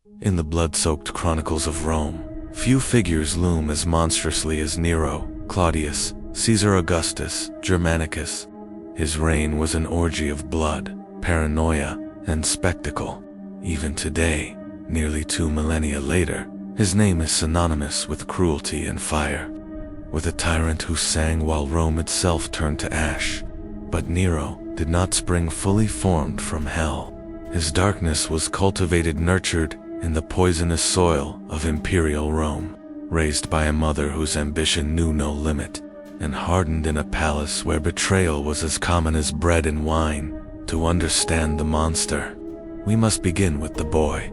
In the blood-soaked chronicles of Rome, few figures loom as monstrously as Nero, Claudius, Caesar Augustus, Germanicus. His reign was an orgy of blood, paranoia, and spectacle. Even today, nearly 2 millennia later, his name is synonymous with cruelty and fire, with a tyrant who sang while Rome itself turned to ash. But Nero did not spring fully formed from hell. His darkness was cultivated, nurtured in the poisonous soil of imperial Rome, raised by a mother whose ambition knew no limit, and hardened in a palace where betrayal was as common as bread and wine. To understand the monster, we must begin with the boy.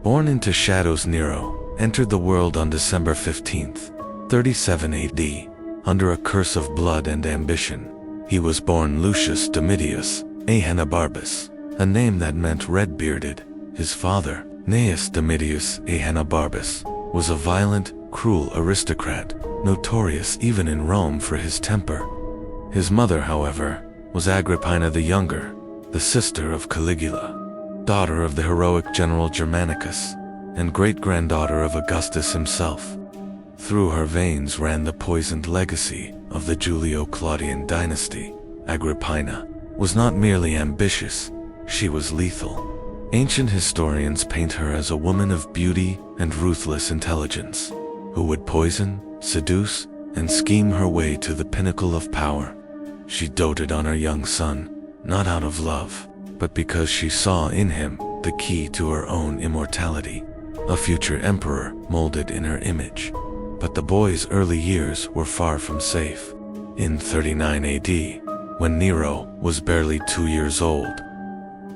Born into shadows, Nero entered the world on December 15th, 37 AD, under a curse of blood and ambition. He was born Lucius Domitius Ahenobarbus, a name that meant red-bearded. His father, Gnaeus Domitius Ahenobarbus, was a violent, cruel aristocrat, notorious even in Rome for his temper. His mother, however, was Agrippina the Younger, the sister of Caligula, daughter of the heroic general Germanicus, and great-granddaughter of Augustus himself. Through her veins ran the poisoned legacy of the Julio-Claudian dynasty. Agrippina was not merely ambitious, she was lethal. Ancient historians paint her as a woman of beauty and ruthless intelligence, who would poison, seduce, and scheme her way to the pinnacle of power. She doted on her young son, not out of love, but because she saw in him the key to her own immortality, a future emperor molded in her image. But the boy's early years were far from safe. In 39 AD, when Nero was barely 2 years old,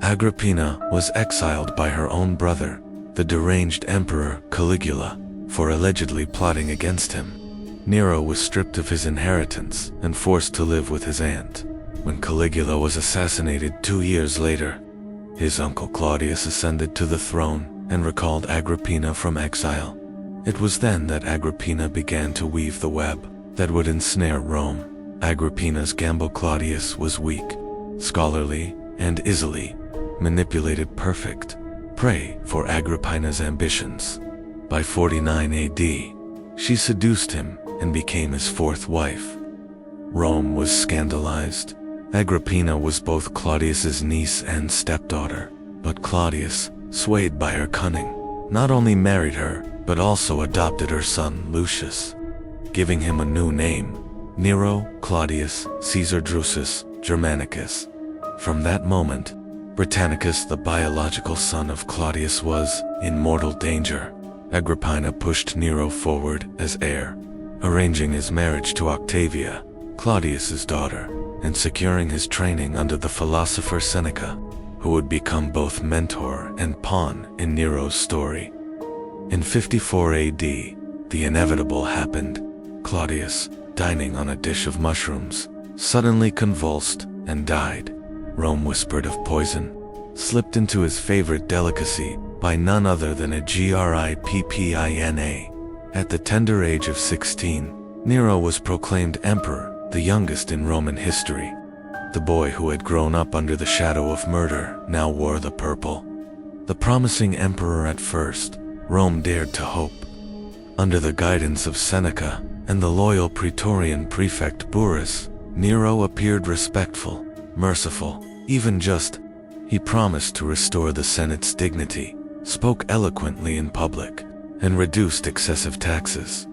Agrippina was exiled by her own brother, the deranged emperor Caligula, for allegedly plotting against him. Nero was stripped of his inheritance and forced to live with his aunt. When Caligula was assassinated 2 years later, his uncle Claudius ascended to the throne and recalled Agrippina from exile. It was then that Agrippina began to weave the web that would ensnare Rome. Agrippina's gamble. Claudius was weak, scholarly, and easily manipulated, perfect prey for Agrippina's ambitions. By 49 AD, she seduced him and became his fourth wife. Rome was scandalized. Agrippina was both Claudius's niece and stepdaughter, but Claudius, swayed by her cunning, not only married her, but also adopted her son Lucius, giving him a new name, Nero Claudius Caesar Drusus Germanicus. From that moment, Britannicus, the biological son of Claudius, was in mortal danger. Agrippina pushed Nero forward as heir, arranging his marriage to Octavia, Claudius's daughter, and securing his training under the philosopher Seneca, who would become both mentor and pawn in Nero's story. In 54 AD, the inevitable happened. Claudius, dining on a dish of mushrooms, suddenly convulsed and died. Rome whispered of poison, slipped into his favorite delicacy by none other than a Agrippina. At the tender age of 16, Nero was proclaimed emperor, the youngest in Roman history. The boy who had grown up under the shadow of murder now wore the purple. The promising emperor at first, Rome dared to hope. Under the guidance of Seneca and the loyal Praetorian prefect Burrus, Nero appeared respectful, merciful, even just. He promised to restore the Senate's dignity, spoke eloquently in public, and reduced excessive taxes.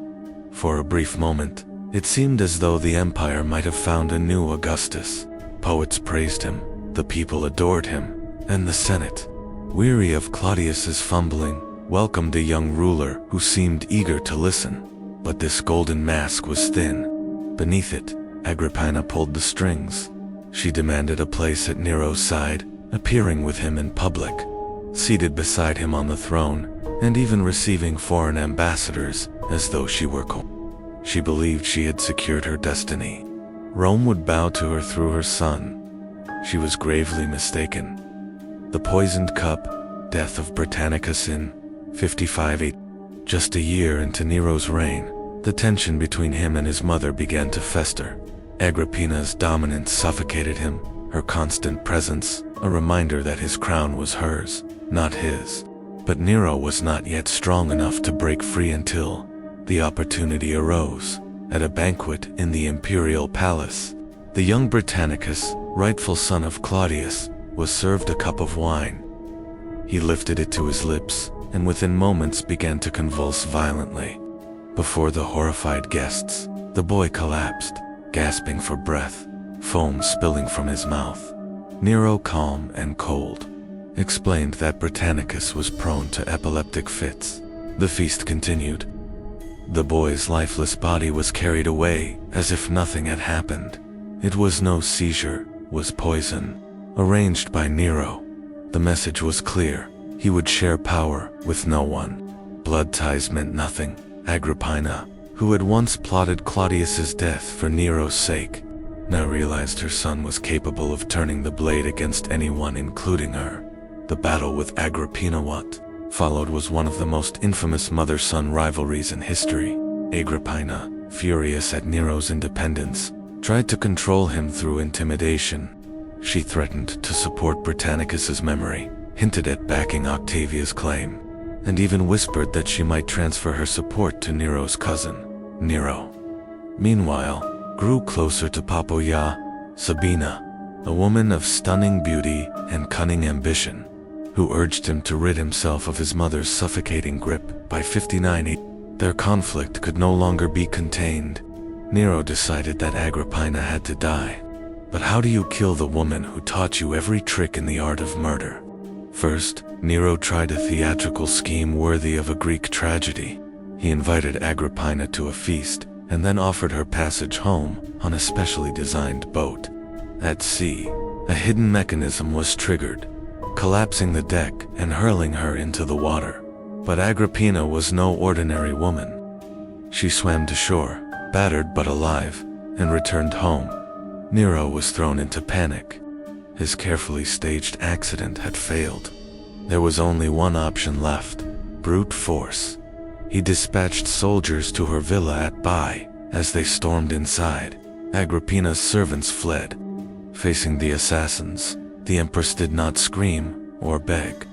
For a brief moment, it seemed as though the empire might have found a new Augustus. Poets praised him, the people adored him, and the Senate, weary of Claudius's fumbling, welcomed a young ruler who seemed eager to listen. But this golden mask was thin. Beneath it, Agrippina pulled the strings. She demanded a place at Nero's side, appearing with him in public, seated beside him on the throne, and even receiving foreign ambassadors as though she were She believed she had secured her destiny. Rome would bow to her through her son. She was gravely mistaken. The poisoned cup, death of Britannicus in 55 AD. Just a year into Nero's reign, the tension between him and his mother began to fester. Agrippina's dominance suffocated him, her constant presence, a reminder that his crown was hers, not his. But Nero was not yet strong enough to break free until the opportunity arose. At a banquet in the imperial palace, the young Britannicus, rightful son of Claudius, was served a cup of wine. He lifted it to his lips, and within moments began to convulse violently. Before the horrified guests, the boy collapsed, gasping for breath, foam spilling from his mouth. Nero, calm and cold, explained that Britannicus was prone to epileptic fits. The feast continued. The boy's lifeless body was carried away as if nothing had happened. It was no seizure, was poison. Arranged by Nero. The message was clear. He would share power with no one. Blood ties meant nothing. Agrippina, who had once plotted Claudius's death for Nero's sake, now realized her son was capable of turning the blade against anyone, including her. The battle with Agrippina what followed was one of the most infamous mother-son rivalries in history. Agrippina, furious at Nero's independence, tried to control him through intimidation. She threatened to support Britannicus's memory, hinted at backing Octavia's claim, and even whispered that she might transfer her support to Nero's cousin, Nero. Meanwhile, grew closer to Popoya, Sabina, a woman of stunning beauty and cunning ambition, who urged him to rid himself of his mother's suffocating grip. By 59, their conflict could no longer be contained. Nero decided that Agrippina had to die. But how do you kill the woman who taught you every trick in the art of murder? First, Nero tried a theatrical scheme worthy of a Greek tragedy. He invited Agrippina to a feast, and then offered her passage home on a specially designed boat. At sea, a hidden mechanism was triggered, collapsing the deck and hurling her into the water. But Agrippina was no ordinary woman. She swam to shore, battered but alive, and returned home. Nero was thrown into panic. His carefully staged accident had failed. There was only one option left: brute force. He dispatched soldiers to her villa at Bai. As they stormed inside, Agrippina's servants fled. Facing the assassins, the empress did not scream or beg.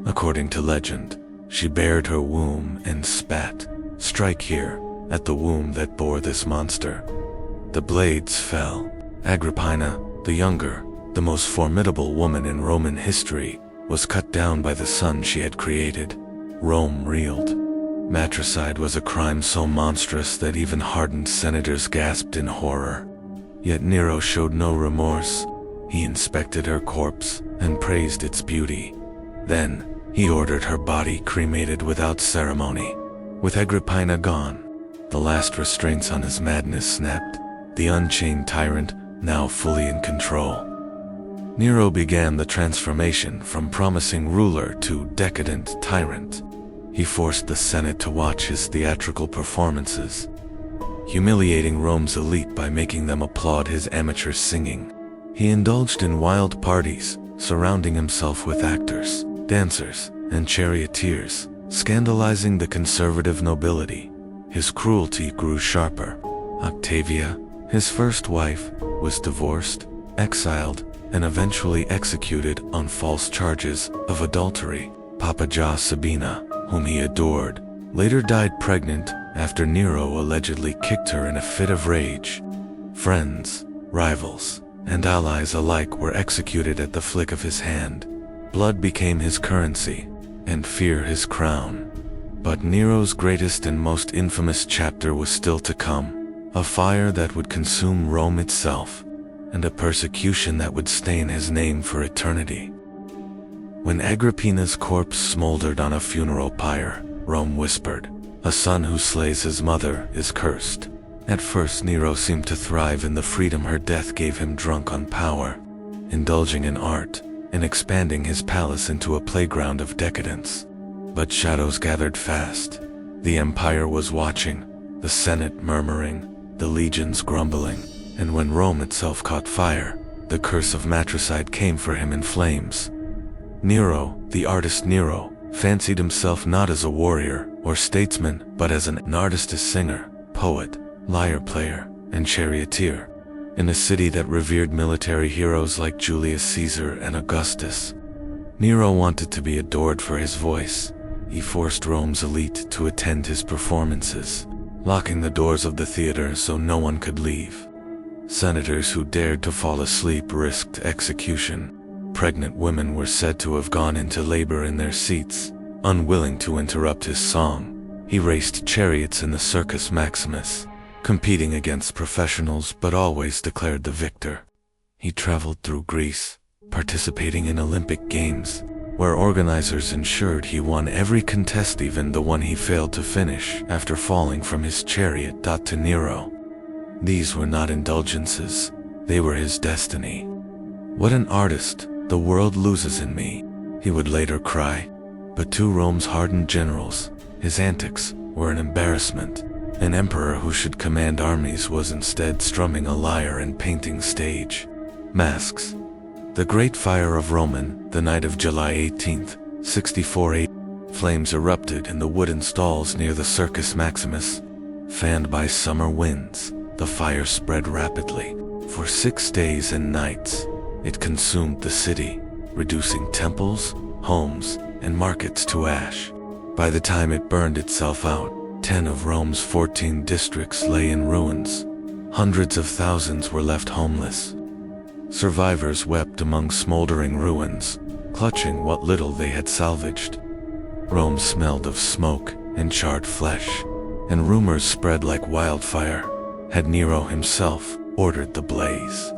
According to legend, she bared her womb and spat, "Strike here," at the womb that bore this monster. The blades fell. Agrippina, the younger, the most formidable woman in Roman history, was cut down by the son she had created. Rome reeled. Matricide was a crime so monstrous that even hardened senators gasped in horror. Yet Nero showed no remorse. He inspected her corpse and praised its beauty. Then, he ordered her body cremated without ceremony. With Agrippina gone, the last restraints on his madness snapped. The unchained tyrant, now fully in control. Nero began the transformation from promising ruler to decadent tyrant. He forced the Senate to watch his theatrical performances, humiliating Rome's elite by making them applaud his amateur singing. He indulged in wild parties, surrounding himself with actors, dancers, and charioteers, scandalizing the conservative nobility. His cruelty grew sharper. Octavia, his first wife, was divorced, exiled, and eventually executed on false charges of adultery. Popoya Sabina, whom he adored, later died pregnant after Nero allegedly kicked her in a fit of rage. Friends, rivals, and allies alike were executed at the flick of his hand. Blood became his currency, and fear his crown. But Nero's greatest and most infamous chapter was still to come. A fire that would consume Rome itself, and a persecution that would stain his name for eternity. When Agrippina's corpse smoldered on a funeral pyre, Rome whispered, "A son who slays his mother is cursed." At first Nero seemed to thrive in the freedom her death gave him, drunk on power, indulging in art, and expanding his palace into a playground of decadence. But shadows gathered fast. The empire was watching, the Senate murmuring, the legions grumbling, and when Rome itself caught fire, the curse of matricide came for him in flames. Nero, the artist Nero, fancied himself not as a warrior or statesman, but as an artist, a singer, poet, lyre player, and charioteer. In a city that revered military heroes like Julius Caesar and Augustus, Nero wanted to be adored for his voice, He forced Rome's elite to attend his performances, locking the doors of the theater so no one could leave. Senators who dared to fall asleep risked execution. Pregnant women were said to have gone into labor in their seats, unwilling to interrupt his song. He raced chariots in the Circus Maximus, competing against professionals but always declared the victor. He traveled through Greece, participating in Olympic Games, where organizers ensured he won every contest, even the one he failed to finish after falling from his chariot. To Nero, these were not indulgences, they were his destiny. "What an artist the world loses in me," he would later cry. But to Rome's hardened generals, his antics were an embarrassment. An emperor who should command armies was instead strumming a lyre and painting stage masks. The Great Fire of Roman, the night of July 18th, 64 AD, flames erupted in the wooden stalls near the Circus Maximus. Fanned by summer winds, the fire spread rapidly. For 6 days and nights, it consumed the city, reducing temples, homes, and markets to ash. By the time it burned itself out, 10 of Rome's 14 districts lay in ruins. Hundreds of thousands were left homeless. Survivors wept among smoldering ruins, clutching what little they had salvaged. Rome smelled of smoke and charred flesh, and rumors spread like wildfire. Had Nero himself ordered the blaze?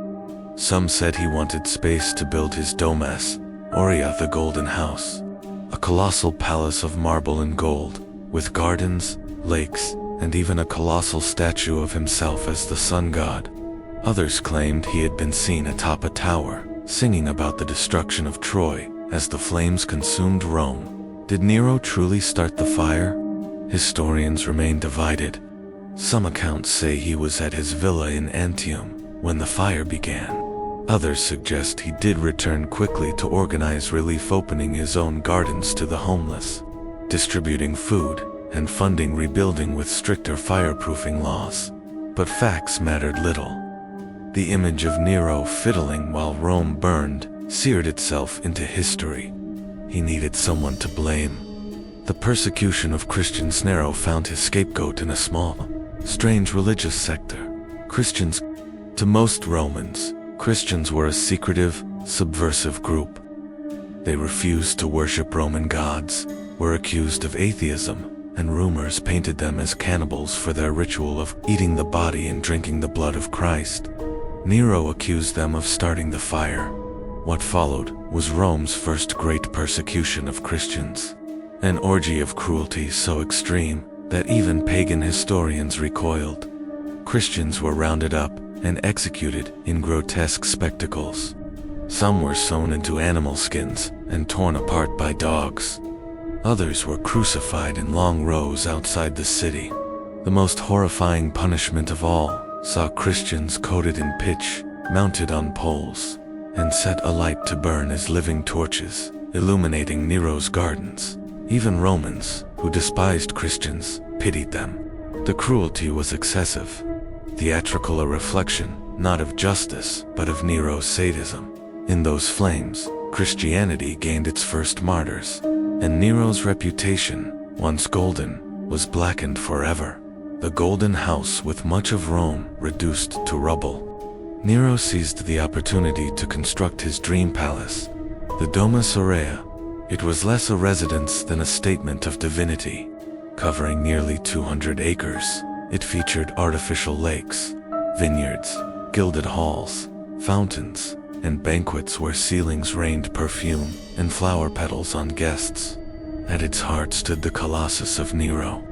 Some said he wanted space to build his domus, Aurea, the Golden House, a colossal palace of marble and gold, with gardens, lakes, and even a colossal statue of himself as the sun god. Others claimed he had been seen atop a tower, singing about the destruction of Troy as the flames consumed Rome. Did Nero truly start the fire? Historians remain divided. Some accounts say he was at his villa in Antium when the fire began. Others suggest he did return quickly to organize relief, opening his own gardens to the homeless, distributing food, and funding rebuilding with stricter fireproofing laws. But facts mattered little. The image of Nero fiddling while Rome burned seared itself into history. He needed someone to blame. The persecution of Christians. Nero found his scapegoat in a small, strange religious sector. Christians. To most Romans, Christians were a secretive, subversive group. They refused to worship Roman gods, were accused of atheism, and rumors painted them as cannibals for their ritual of eating the body and drinking the blood of Christ. Nero accused them of starting the fire. What followed was Rome's first great persecution of Christians, an orgy of cruelty so extreme that even pagan historians recoiled. Christians were rounded up and executed in grotesque spectacles. Some were sewn into animal skins and torn apart by dogs. Others were crucified in long rows outside the city. The most horrifying punishment of all saw Christians coated in pitch, mounted on poles, and set alight to burn as living torches, illuminating Nero's gardens. Even Romans, who despised Christians, pitied them. The cruelty was excessive, theatrical, a reflection not of justice but of Nero's sadism. In those flames, Christianity gained its first martyrs, and Nero's reputation, once golden, was blackened forever. The Golden House, with much of Rome reduced to rubble. Nero seized the opportunity to construct his dream palace, the Domus Aurea. It was less a residence than a statement of divinity. Covering nearly 200 acres, it featured artificial lakes, vineyards, gilded halls, fountains, and banquets where ceilings rained perfume and flower petals on guests. At its heart stood the Colossus of Nero,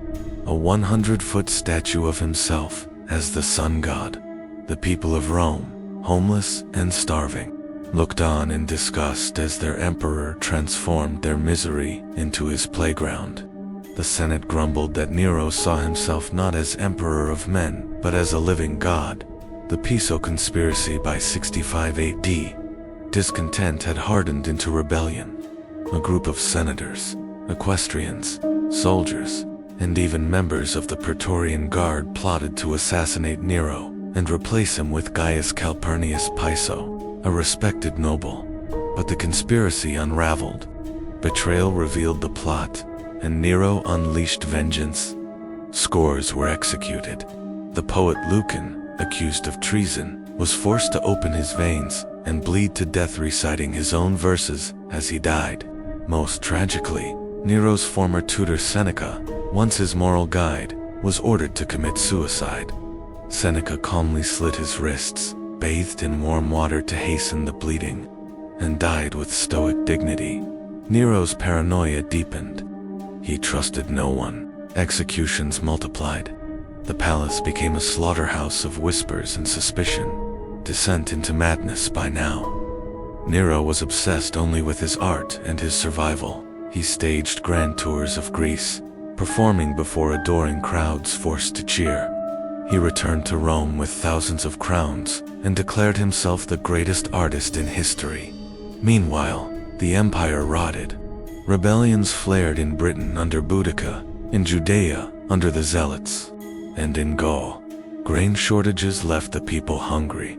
a 100-foot statue of himself as the sun god. The people of Rome, homeless and starving, looked on in disgust as their emperor transformed their misery into his playground. The Senate grumbled that Nero saw himself not as emperor of men, but as a living god. The Piso conspiracy by 65 AD. Discontent had hardened into rebellion. A group of senators, equestrians, soldiers, and even members of the Praetorian Guard plotted to assassinate Nero and replace him with Gaius Calpurnius Piso, a respected noble. But the conspiracy unraveled. Betrayal revealed the plot, and Nero unleashed vengeance. Scores were executed. The poet Lucan, accused of treason, was forced to open his veins and bleed to death reciting his own verses as he died. Most tragically, Nero's former tutor Seneca, once his moral guide, was ordered to commit suicide. Seneca calmly slit his wrists, bathed in warm water to hasten the bleeding, and died with stoic dignity. Nero's paranoia deepened. He trusted no one. Executions multiplied. The palace became a slaughterhouse of whispers and suspicion, descent into madness by now. Nero was obsessed only with his art and his survival. He staged grand tours of Greece, performing before adoring crowds forced to cheer. He returned to Rome with thousands of crowns and declared himself the greatest artist in history. Meanwhile, the empire rotted. Rebellions flared in Britain under Boudicca, in Judea under the Zealots, and in Gaul. Grain shortages left the people hungry,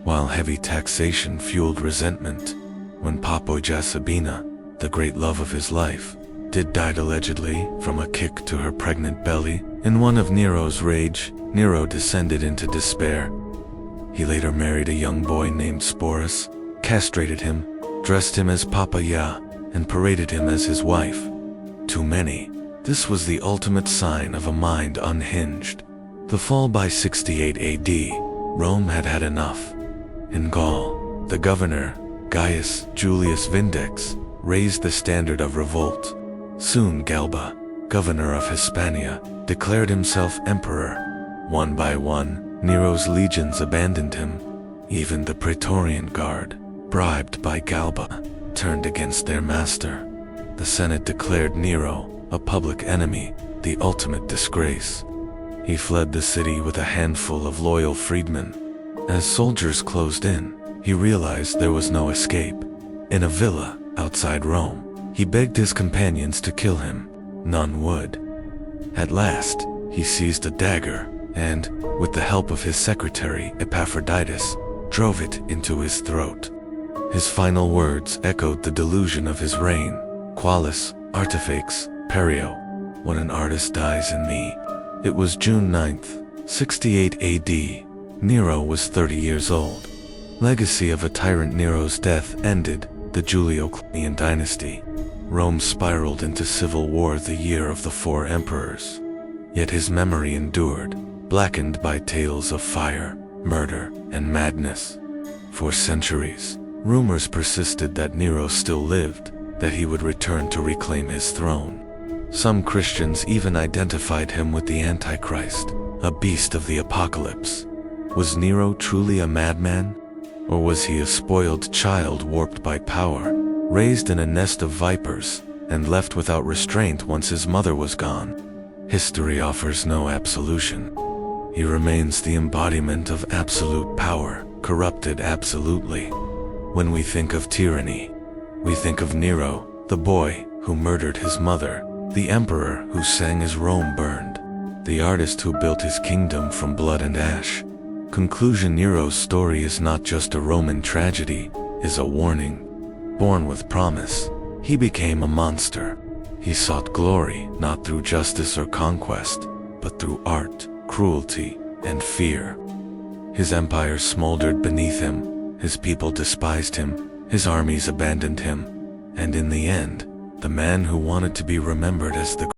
while heavy taxation fueled resentment. When Popoja Sabina, the great love of his life, died allegedly from a kick to her pregnant belly, in one of Nero's rage, Nero descended into despair. He later married a young boy named Sporus, castrated him, dressed him as Popoja, and paraded him as his wife. To many, this was the ultimate sign of a mind unhinged. The fall by 68 AD, Rome had had enough. In Gaul, the governor, Gaius Julius Vindex, raised the standard of revolt. Soon Galba, governor of Hispania, declared himself emperor. One by one, Nero's legions abandoned him. Even the Praetorian Guard, bribed by Galba, turned against their master. The Senate declared Nero a public enemy, the ultimate disgrace. He fled the city with a handful of loyal freedmen. As soldiers closed in, he realized there was no escape. In a villa outside Rome, he begged his companions to kill him. None would. At last, he seized a dagger and, with the help of his secretary Epaphroditus, drove it into his throat. His final words echoed the delusion of his reign: Qualis, artifex, perio. When an artist dies in me. It was June 9th, 68 AD. Nero was 30 years old. Legacy of a tyrant. Nero's death ended the Julio-Claudian dynasty. Rome spiraled into civil war, the year of the 4 emperors. Yet his memory endured, blackened by tales of fire, murder, and madness. For centuries, rumors persisted that Nero still lived, that he would return to reclaim his throne. Some Christians even identified him with the Antichrist, a beast of the apocalypse. Was Nero truly a madman? Or was he a spoiled child warped by power, raised in a nest of vipers, and left without restraint once his mother was gone? History offers no absolution. He remains the embodiment of absolute power, corrupted absolutely. When we think of tyranny, we think of Nero, the boy who murdered his mother, the emperor who sang as Rome burned, the artist who built his kingdom from blood and ash. Conclusion: Nero's story is not just a Roman tragedy, is a warning. Born with promise, he became a monster. He sought glory not through justice or conquest, but through art, cruelty, and fear. His empire smoldered beneath him, his people despised him, his armies abandoned him, and in the end, the man who wanted to be remembered as the